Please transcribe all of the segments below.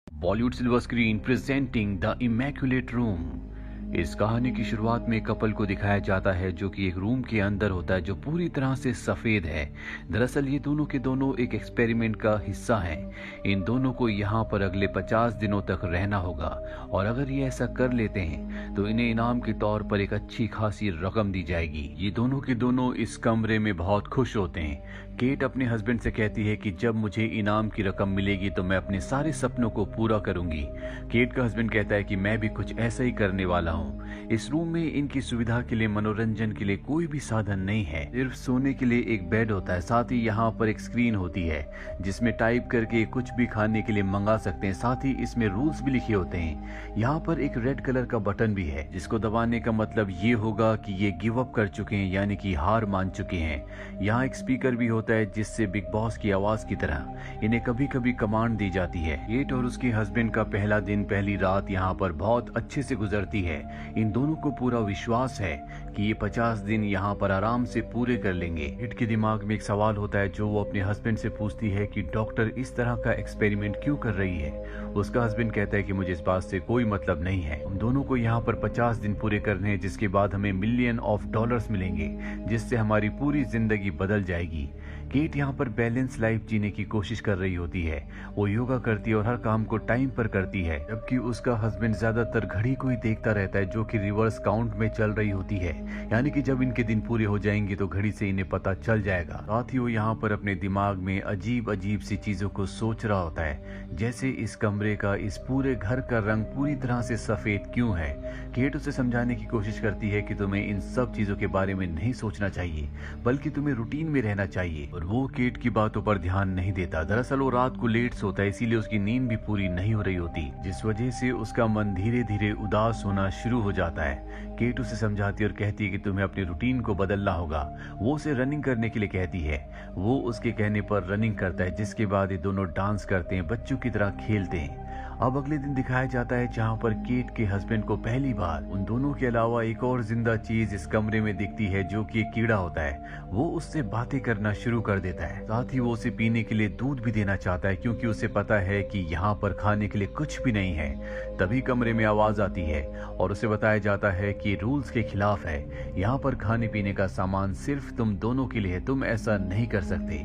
Bollywood silver screen presenting the immaculate room. इस कहानी की शुरुआत में कपल को दिखाया जाता है जो कि एक रूम के अंदर होता है जो पूरी तरह से सफेद है। दरअसल ये दोनों के दोनों एक एक्सपेरिमेंट का हिस्सा हैं। इन दोनों को यहाँ पर अगले 50 दिनों तक रहना होगा और अगर ये ऐसा कर लेते हैं तो इन्हें इनाम के तौर पर एक अच्छी खासी रकम दी जाएगी। ये दोनों के दोनों इस कमरे में बहुत खुश होते हैं। केट अपने हस्बैंड से कहती है कि जब मुझे इनाम की रकम मिलेगी तो मैं अपने सारे सपनों को पूरा करूंगी। केट का हस्बैंड कहता है कि मैं भी कुछ ऐसा ही करने वाला हूँ। इस रूम में इनकी सुविधा के लिए मनोरंजन के लिए कोई भी साधन नहीं है, सिर्फ सोने के लिए एक बेड होता है। साथ ही यहाँ पर एक स्क्रीन होती है जिसमें टाइप करके कुछ भी खाने के लिए मंगा सकते हैं। साथ ही इसमें रूल्स भी लिखे होते हैं। यहाँ पर एक रेड कलर का बटन भी है जिसको दबाने का मतलब ये होगा कि ये गिव अप कर चुके हैं, यानी कि हार मान चुके हैं। यहाँ एक स्पीकर भी होता है जिससे बिग बॉस की आवाज की तरह इन्हें कभी कभी कमांड दी जाती है। केट और उसके हस्बैंड का पहला दिन पहली रात यहाँ पर बहुत अच्छे से गुजरती है। इन दोनों को पूरा विश्वास है कि ये 50 दिन यहाँ पर आराम से पूरे कर लेंगे। केट के दिमाग में एक सवाल होता है जो वो अपने हस्बैंड से पूछती है कि डॉक्टर इस तरह का एक्सपेरिमेंट क्यों कर रही है। उसका हस्बैंड कहता है कि मुझे इस बात से कोई मतलब नहीं है, हम दोनों को यहाँ पर 50 दिन पूरे करने हैं जिसके बाद हमें मिलियन ऑफ डॉलर्स मिलेंगे जिससे हमारी पूरी जिंदगी बदल जाएगी। केट यहाँ पर बैलेंस लाइफ जीने की कोशिश कर रही होती है। वो योगा करती है और हर काम को टाइम पर करती है, जबकि उसका हस्बैंड ज्यादातर घड़ी को ही देखता रहता है जो कि रिवर्स काउंट में चल रही होती है, यानी कि जब इनके दिन पूरे हो जाएंगे तो घड़ी से इन्हें पता चल जाएगा। साथ ही वो यहाँ पर अपने दिमाग में अजीब अजीब सी चीजों को सोच रहा होता है, जैसे इस कमरे का, इस पूरे घर का रंग पूरी तरह से सफेद क्यों है। केट उसे समझाने की कोशिश करती है कि तुम्हें इन सब चीजों के बारे में नहीं सोचना चाहिए बल्कि तुम्हें रूटीन में रहना चाहिए, और वो केट की बातों पर ध्यान नहीं देता। दरअसल वो रात को लेट सोता है, इसीलिए उसकी नींद भी पूरी नहीं हो रही होती, जिस वजह से उसका मन धीरे धीरे उदास होना शुरू हो जाता है। केट उसे समझाती और कहती है कि तुम्हें अपनी रूटीन को बदलना होगा। वो उसे रनिंग करने के लिए कहती है। वो उसके कहने पर रनिंग करता है, जिसके बाद ये दोनों डांस करते हैं, बच्चों की तरह खेलते हैं। अब अगले दिन दिखाया जाता है जहाँ पर केट के हस्बैंड को पहली बार उन दोनों के अलावा एक और जिंदा चीज इस कमरे में दिखती है जो कि एक कीड़ा होता है। वो उससे बातें करना शुरू कर देता है। साथ ही वो उसे पीने के लिए दूध भी देना चाहता है क्योंकि उसे पता है कि यहाँ पर खाने के लिए कुछ भी नहीं है। तभी कमरे में आवाज आती है और उसे बताया जाता है कि रूल्स के खिलाफ है, यहाँ पर खाने पीने का सामान सिर्फ तुम दोनों के लिए है, तुम ऐसा नहीं कर सकते।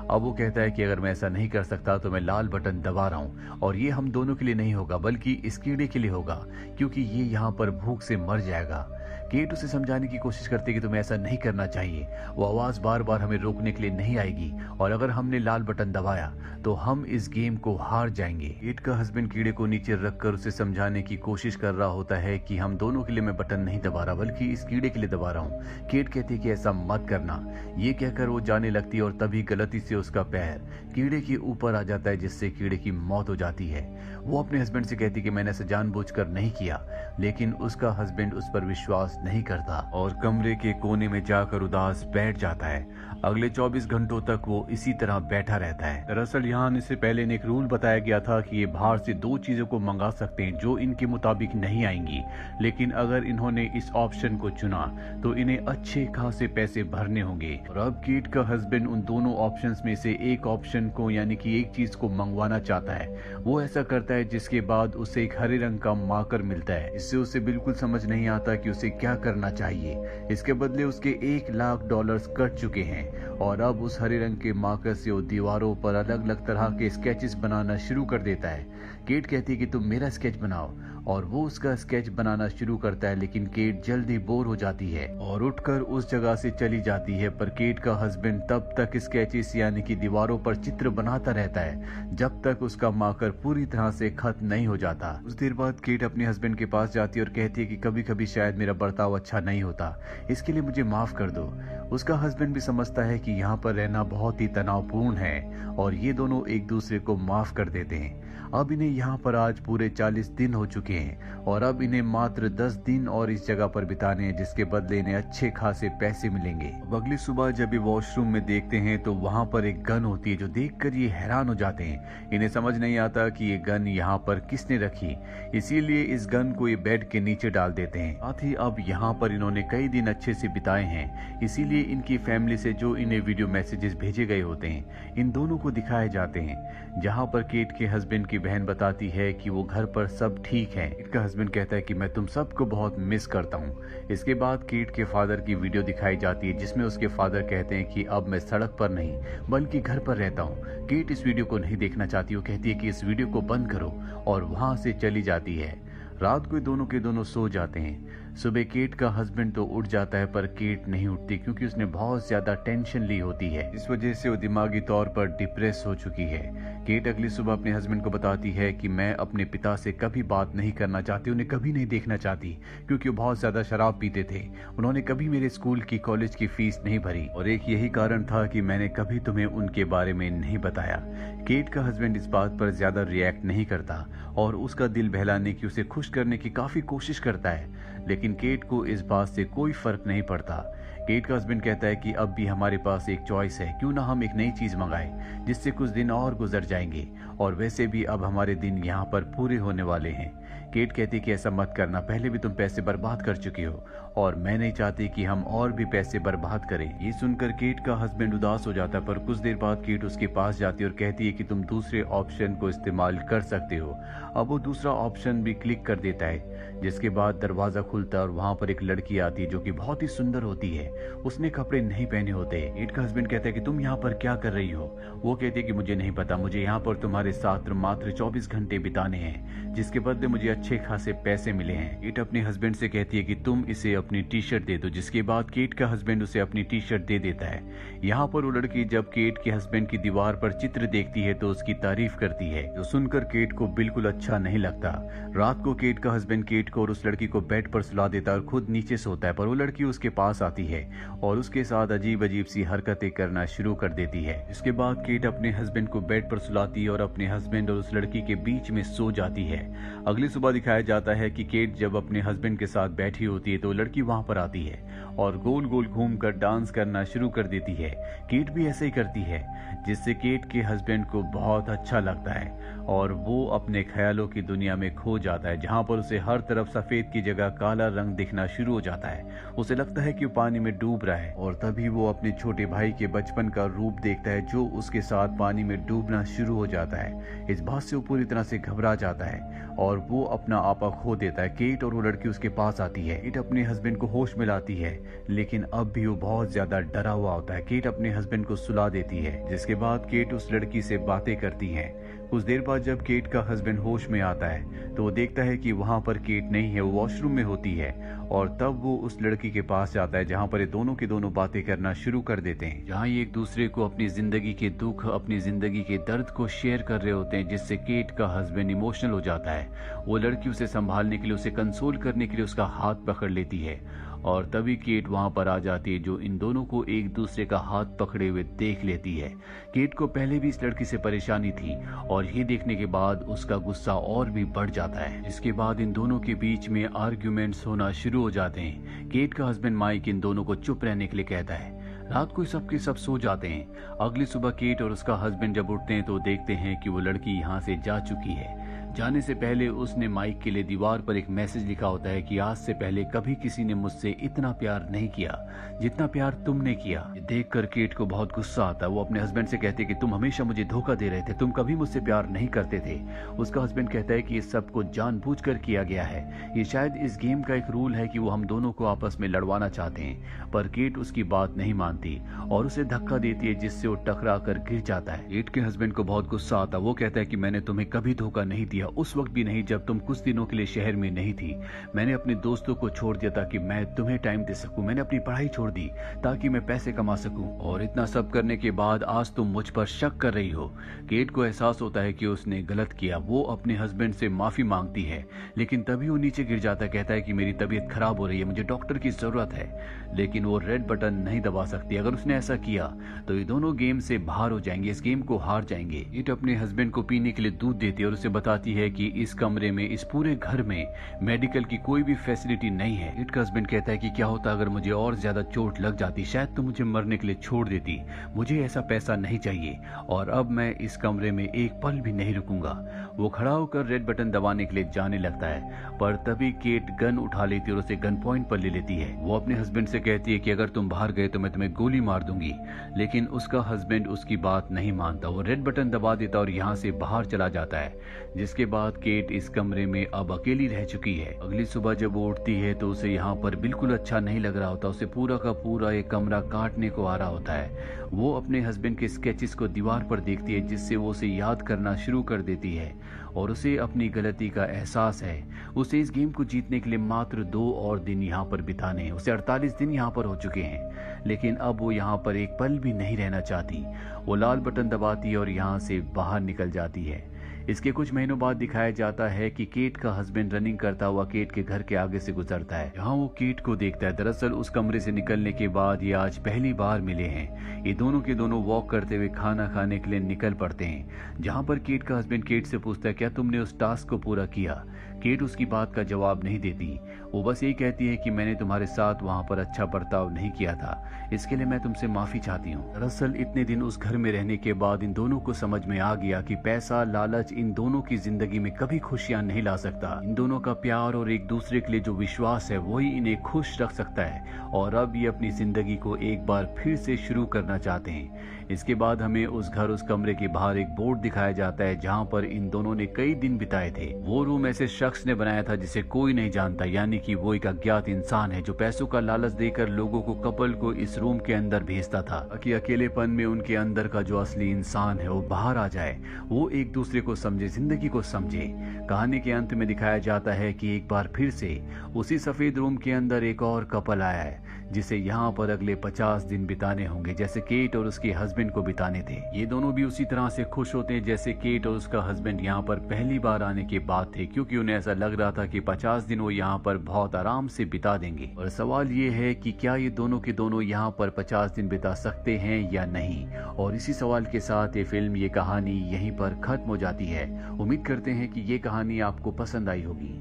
अब वो कहता है कि अगर मैं ऐसा नहीं कर सकता तो मैं लाल बटन दबा रहा हूँ और ये हम दोनों के लिए नहीं होगा बल्कि इस कीड़े के लिए होगा क्योंकि ये यहाँ पर भूख से मर जाएगा। केट उसे समझाने की कोशिश करती है कि तुम्हें ऐसा नहीं करना चाहिए, वो आवाज बार बार हमें रोकने के लिए नहीं आएगी और अगर हमने लाल बटन दबाया तो हम इस गेम को हार जाएंगे। केट का हस्बैंड कीड़े को नीचे रखकर उसे समझाने की कोशिश कर रहा होता है कि हम दोनों के लिए मैं बटन नहीं दबा रहा बल्कि इस कीड़े के लिए दबा रहा हूँ। केट कहती है कि ऐसा मत करना। ये कहकर वो जाने लगती है और तभी गलती से उसका पैर कीड़े के ऊपर आ जाता है जिससे कीड़े की मौत हो जाती है। वो अपने हस्बैंड से कहती है कि मैंने ऐसा जानबूझकर नहीं किया, लेकिन उसका हस्बैंड उस पर विश्वास नहीं करता और कमरे के कोने में जाकर उदास बैठ जाता है। अगले 24 घंटों तक वो इसी तरह बैठा रहता है। दरअसल यहाँ आने से पहले इन्हें एक रूल बताया गया था कि ये बाहर से 2 चीजों को मंगा सकते हैं जो इनके मुताबिक नहीं आएंगी, लेकिन अगर इन्होंने इस ऑप्शन को चुना तो इन्हें अच्छे खासे पैसे भरने होंगे। और अब केट का हस्बैंड उन दोनों ऑप्शंस में से एक ऑप्शन को, यानी कि एक चीज को मंगवाना चाहता है। वो ऐसा करता है जिसके बाद उसे एक हरे रंग का मार्कर मिलता है। इससे उसे बिल्कुल समझ नहीं आता कि उसे क्या करना चाहिए। इसके बदले उसके $1,00,000 कट चुके हैं और अब उस हरे रंग के मार्कर से वो दीवारों पर अलग अलग तरह के स्केचेस बनाना शुरू कर देता है। केट कहती है कि तुम मेरा स्केच बनाओ और वो उसका स्केच बनाना शुरू करता है, लेकिन केट जल्दी बोर हो जाती है और उठकर उस जगह से चली जाती है। पर केट का हस्बैंड तब तक स्केचेस यानी कि दीवारों पर चित्र बनाता रहता है जब तक उसका मार्कर पूरी तरह से खत्म नहीं हो जाता। कुछ देर बाद केट अपने हस्बैंड के पास जाती है और कहती है कि कभी कभी शायद मेरा बर्ताव अच्छा नहीं होता, इसके लिए मुझे माफ कर दो। उसका हस्बैंड भी समझता है कि यहाँ पर रहना बहुत ही तनावपूर्ण है और ये दोनों एक दूसरे को माफ कर देते हैं। अब इन्हें यहाँ पर आज पूरे 40 दिन हो चुके हैं और अब इन्हें मात्र 10 दिन और इस जगह पर बिताने हैं जिसके बदले इन्हें अच्छे खासे पैसे मिलेंगे। अब अगली सुबह जब ये वॉशरूम में देखते हैं तो वहाँ पर एक गन होती है जो देखकर ये हैरान हो जाते हैं। इन्हें समझ नहीं आता कि ये गन यहाँ पर किसने रखी, इसीलिए इस गन को ये बेड के नीचे डाल देते हैं। साथ ही अब यहाँ पर इन्होंने कई दिन अच्छे से बिताए हैं, इसीलिए इनकी फैमिली से जो इन्हें वीडियो मैसेजेस भेजे गए होते हैं इन दोनों को दिखाए जाते हैं, जहाँ पर केट के हस्बैंड की बहन बताती है कि वो घर पर सब ठीक है। केट का हस्बैंड कहता है कि मैं तुम सबको बहुत मिस करता हूँ। इसके बाद केट के फादर की वीडियो दिखाई जाती है जिसमें उसके फादर कहते हैं कि अब मैं सड़क पर नहीं बल्कि घर पर रहता हूँ। केट इस वीडियो को नहीं देखना चाहती, वो कहती है कि इस वीडियो को बंद करो और वहां से चली जाती है। रात को दोनों के दोनों सो जाते हैं। सुबह केट का हस्बैंड तो उठ जाता है पर केट नहीं उठती क्योंकि उसने बहुत ज्यादा टेंशन ली होती है। इस वजह से वो दिमागी तौर पर डिप्रेस हो चुकी है। केट अगली सुबह अपने हस्बैंड को बताती है कि मैं अपने पिता से कभी बात नहीं करना चाहती, उन्हें कभी नहीं देखना चाहती क्योंकि वो बहुत ज्यादा शराब पीते थे। उन्होंने कभी मेरे स्कूल की कॉलेज की फीस नहीं भरी और एक यही कारण था कि मैंने कभी तुम्हें उनके बारे में नहीं बताया। केट का हस्बैंड इस बात पर ज्यादा रिएक्ट नहीं करता और उसका दिल बहलाने की, उसे खुश करने की काफी कोशिश करता है, लेकिन केट को इस बात से कोई फर्क नहीं पड़ता। केट का हस्बैंड कहता है कि अब भी हमारे पास एक चॉइस है, क्यों ना हम एक नई चीज मंगाएं जिससे कुछ दिन और गुजर जाएंगे और वैसे भी अब हमारे दिन यहाँ पर पूरे होने वाले हैं। केट कहती कि ऐसा मत करना, पहले भी तुम पैसे बर्बाद कर चुके हो और मैं नहीं चाहती कि हम और भी पैसे बर्बाद करें। ये सुनकर केट का हस्बैंड उदास हो जाता है पर कुछ देर बाद केट उसके पास जाती है और कहती है कि तुम दूसरे ऑप्शन को इस्तेमाल कर सकते हो। अब वो दूसरा ऑप्शन भी क्लिक कर देता है, जिसके बाद दरवाजा खुलता है और वहां पर एक लड़की आती है जो कि बहुत ही सुंदर होती है। उसने कपड़े नहीं पहने होते। केट का हस्बैंड कहता है कि तुम यहाँ पर क्या कर रही हो। वो कहती है कि मुझे नहीं पता, मुझे यहाँ पर तुम्हारे साथ मात्र 24 घंटे बिताने हैं जिसके बदले मुझे अच्छे खासे पैसे मिले हैं। केट अपने हस्बैंड से कहती है कि तुम इसे अपनी टी शर्ट दे दो, जिसके बाद केट का हस्बैंड उसे अपनी टी शर्ट दे देता है। यहाँ पर वो लड़की जब केट के हस्बैंड की दीवार पर चित्र देखती है तो उसकी तारीफ करती है, जो सुनकर केट को बिल्कुल अच्छा नहीं लगता। रात को केट का हस्बैंड केट को और उस लड़की को बेड पर सुला देता है और खुद नीचे सोता है, पर वो लड़की उसके पास आती है और उसके साथ अजीब अजीब सी हरकतें करना शुरू कर देती है। इसके बाद केट अपने हस्बैंड को बेड पर सुलाती है और अपने हस्बैंड और उस लड़की के बीच में सो जाती है। अगली सुबह दिखाया जाता है कि केट जब अपने हस्बैंड के साथ बैठी होती है तो लड़की वहां पर आती है और गोल गोल घूमकर डांस करना शुरू कर देती है। केट भी ऐसे ही करती है, जिससे केट के हस्बैंड को बहुत अच्छा लगता है और वो अपने ख्यालों की दुनिया में खो जाता है, जहां पर उसे हर तरफ सफेद की जगह काला रंग दिखना शुरू हो जाता है। उसे लगता है कि वो पानी में डूब रहा है और तभी वो अपने छोटे भाई के बचपन का रूप देखता है जो उसके साथ पानी में डूबना शुरू हो जाता है। इस बात से वो पूरी तरह से घबरा जाता है और वो अपना आपा खो देता है। केट और वो लड़की उसके पास आती है। केट अपने हस्बैंड को होश में लाती है, लेकिन अब भी वो बहुत ज्यादा डरा हुआ होता है। केट अपने हस्बैंड को सुला देती है, जिसके बाद केट उस लड़की से बातें करती है। कुछ देर बाद जब केट का हस्बैंड होश में आता है तो वो देखता है कि वहां पर केट नहीं है, वो वॉशरूम में होती है और तब वो उस लड़की के पास जाता है जहां पर ये दोनों के दोनों बातें करना शुरू कर देते हैं, जहां ये एक दूसरे को अपनी जिंदगी के दुख, अपनी जिंदगी के दर्द को शेयर कर रहे होते हैं, जिससे केट का हस्बैंड इमोशनल हो जाता है। वो लड़की उसे संभालने के लिए, उसे कंसोल करने के लिए उसका हाथ पकड़ लेती है और तभी केट वहां पर आ जाती है, जो इन दोनों को एक दूसरे का हाथ पकड़े हुए देख लेती है। केट को पहले भी इस लड़की से परेशानी थी और ये देखने के बाद उसका गुस्सा और भी बढ़ जाता है। इसके बाद इन दोनों के बीच में आर्ग्यूमेंट्स होना शुरू हो जाते हैं। केट का हस्बैंड माइक इन दोनों को चुप रहने के लिए कहता है। रात को सबके सब सो जाते हैं। अगली सुबह केट और उसका हस्बैंड जब उठते हैं तो देखते हैं कि वो लड़की यहाँ से जा चुकी है। जाने से पहले उसने माइक के लिए दीवार पर एक मैसेज लिखा होता है कि आज से पहले कभी किसी ने मुझसे इतना प्यार नहीं किया जितना प्यार तुमने किया। देखकर केट को बहुत गुस्सा आता है। वो अपने हस्बैंड से कहती है कि तुम हमेशा मुझे धोखा दे रहे थे, तुम कभी मुझसे प्यार नहीं करते थे। उसका हस्बैंड कहता है कि ये सब कुछ जानबूझकर किया गया है, ये शायद इस गेम का एक रूल है कि वो हम दोनों को आपस में लड़वाना चाहते हैं। पर केट उसकी बात नहीं मानती और उसे धक्का देती है, जिससे वो टकरा कर गिर जाता है। केट के हस्बैंड को बहुत गुस्सा आता है। वो कहता है कि मैंने तुम्हें कभी धोखा नहीं दिया, उस वक्त भी नहीं जब तुम कुछ दिनों के लिए शहर में नहीं थी। मैंने अपने दोस्तों को छोड़ दिया ताकि मैं तुम्हें टाइम दे सकूं, मैंने अपनी पढ़ाई छोड़ दी ताकि मैं पैसे कमा सकूं, और इतना सब करने के बाद आज तुम मुझ पर शक कर रही हो। केट को एहसास होता है कि उसने गलत किया। वो अपने हस्बैंड से माफी मांगती है, लेकिन तभी वो नीचे गिर जाता है। कहता है कि मेरी तबीयत खराब हो रही है, मुझे डॉक्टर की जरूरत है, लेकिन वो रेड बटन नहीं दबा सकती। अगर उसने ऐसा किया तो ये दोनों गेम से बाहर हो जाएंगे, इस गेम को हार जाएंगे। केट अपने हस्बैंड को पीने के लिए दूध देती है और उसे बताती बताती है कि इस कमरे में, इस पूरे घर में मेडिकल की कोई भी फैसिलिटी नहीं है। केट का हस्बैंड कहता है कि क्या होता अगर मुझे और ज्यादा चोट लग जाती, शायद तो मुझे मरने के लिए छोड़ देती। मुझे ऐसा पैसा नहीं चाहिए और अब मैं इस कमरे में एक पल भी नहीं रुकूंगा। वो खड़ा होकर रेड बटन दबाने के लिए जाने लगता है, पर तभी केट गन उठा लेती है और उसे गन पॉइंट पर ले लेती है। वो अपने हस्बैंड से कहती है कि अगर तुम बाहर गए तो मैं तुम्हें गोली मार दूंगी, लेकिन उसका हस्बैंड उसकी बात नहीं मानता। वो रेड बटन दबा देता और यहाँ से बाहर चला जाता है, जिसके बाद केट इस कमरे में अब अकेली रह चुकी है। अगली सुबह जब वो उठती है तो उसे यहाँ पर बिल्कुल अच्छा नहीं लग रहा होता। उसे पूरा का पूरा एक कमरा काटने को आ रहा होता है। वो अपने हस्बैंड के स्केचेस को दीवार पर देखती है, जिससे वो उसे याद करना शुरू कर देती है और उसे अपनी गलती का एहसास है। उसे इस गेम को जीतने के लिए मात्र 2 और दिन यहाँ पर बिताने हैं। उसे 48 दिन यहाँ पर हो चुके हैं, लेकिन अब वो यहाँ पर एक पल भी नहीं रहना चाहती। वो लाल बटन दबाती है और यहाँ से बाहर निकल जाती है। इसके कुछ महीनों बाद दिखाया जाता है कि केट का हस्बैंड रनिंग करता हुआ केट के घर के आगे से गुजरता है, जहाँ वो केट को देखता है। दरअसल उस कमरे से निकलने के बाद ये आज पहली बार मिले हैं। ये दोनों के दोनों वॉक करते हुए खाना खाने के लिए निकल पड़ते हैं, जहाँ पर केट का हस्बैंड केट से पूछता है क्या तुमने उस टास्क को पूरा किया। केट उसकी बात का जवाब नहीं देती। वो बस यही कहती है कि मैंने तुम्हारे साथ वहां पर अच्छा बर्ताव नहीं किया था, इसके लिए मैं तुमसे माफी चाहती हूँ। दरअसल इतने दिन उस घर में रहने के बाद इन दोनों को समझ में आ गया कि पैसा, लालच इन दोनों की जिंदगी में कभी खुशियां नहीं ला सकता। इन दोनों का प्यार और एक दूसरे के लिए जो विश्वास है वही इन्हें खुश रख सकता है, और अब ये अपनी जिंदगी को एक बार फिर से शुरू करना चाहते हैं। इसके बाद हमें उस कमरे के बाहर एक बोर्ड दिखाया जाता है, जहाँ पर इन दोनों ने कई दिन बिताए थे। वो रूम ऐसे शख्स ने बनाया था जिसे कोई नहीं जानता, यानी कि वो एक अज्ञात इंसान है जो पैसों का लालच देकर लोगों को, कपल को इस रूम के अंदर भेजता था, ताकि अकेलेपन में उनके अंदर का जो असली इंसान है वो बाहर आ जाए, वो एक दूसरे को समझे, जिंदगी को समझे। कहानी के अंत में दिखाया जाता है कि एक बार फिर से उसी सफेद रूम के अंदर एक और कपल आया है, जिसे यहाँ पर अगले 50 दिन बिताने होंगे, जैसे केट और उसके हस्बैंड को बिताने थे। ये दोनों भी उसी तरह से खुश होते हैं जैसे केट और उसका हस्बैंड यहाँ पर पहली बार आने के बाद थे, क्योंकि उन्हें ऐसा लग रहा था कि 50 दिन वो यहाँ पर बहुत आराम से बिता देंगे। और सवाल ये है कि क्या ये दोनों के दोनों यहाँ पर 50 दिन बिता सकते हैं या नहीं। और इसी सवाल के साथ ये फिल्म, ये कहानी यहीं पर खत्म हो जाती है। उम्मीद करते हैं कि ये कहानी आपको पसंद आई होगी।